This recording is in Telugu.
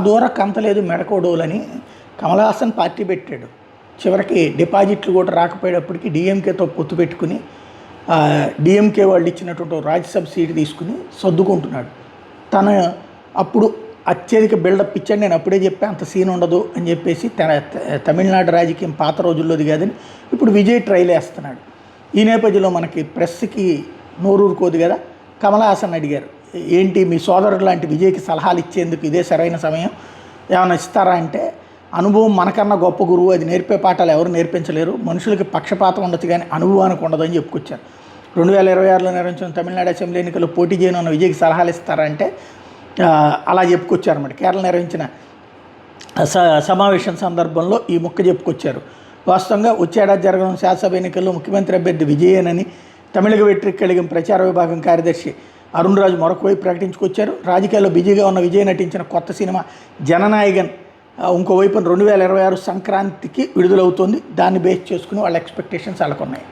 దూర కంతలేదు మెడకోడోలని కమల్ హాసన్ పార్టీ పెట్టాడు. చివరికి డిపాజిట్లు కూడా రాకపోయేటప్పటికి డిఎంకేతో పొత్తు పెట్టుకుని డిఎంకే వాళ్ళు ఇచ్చినటువంటి రాజ్యసభ సీటు తీసుకుని సర్దుకుంటున్నాడు. తను అప్పుడు అత్యధిక బిల్డప్ ఇచ్చాడు. నేను అప్పుడే చెప్పాను అంత సీన్ ఉండదు అని చెప్పేసి తమిళనాడు రాజకీయం పాత రోజుల్లోది కాదని ఇప్పుడు విజయ్ ట్రైల్ వేస్తున్నాడు. ఈ నేపథ్యంలో మనకి ప్రెస్కి నోరూరుకోదు కదా. కమల్ హాసన్ అడిగారు, ఏంటి మీ సోదరుడు లాంటి విజయ్కి సలహాలు ఇచ్చేందుకు ఇదే సరైన సమయం, ఏమైనా ఇస్తారా అంటే, అనుభవం మనకన్నా గొప్ప గురువు, అది నేర్పే పాఠాలు ఎవరు నేర్పించలేరు, మనుషులకి పక్షపాతం ఉండొచ్చు కానీ అనుభవానికి ఉండదని చెప్పుకొచ్చారు. 2026లో నిర్వహించిన తమిళనాడు అసెంబ్లీ ఎన్నికల్లో పోటీ చేయనున్న విజయ్కి సలహాలు ఇస్తారంటే అలా చెప్పుకొచ్చారు. అన్నమాట కేరళ నిర్వహించిన సమావేశం సందర్భంలో ఈ ముక్క చెప్పుకొచ్చారు. వాస్తవంగా వచ్చేడాది జరగనున్న శాసనసభ ఎన్నికల్లో ముఖ్యమంత్రి అభ్యర్థి విజయేనని తమిళగ వెట్రి కళిగం ప్రచార విభాగం కార్యదర్శి అరుణ్ రాజు మరొక వైపు ప్రకటించుకొచ్చారు. రాజకీయాల్లో బిజీగా ఉన్న విజయ్ నటించిన కొత్త సినిమా జననాయగన్ ఇంకోవైపున 2026 సంక్రాంతికి విడుదలవుతోంది. దాన్ని బేస్ చేసుకుని వాళ్ళ ఎక్స్పెక్టేషన్స్ వాళ్ళకున్నాయి.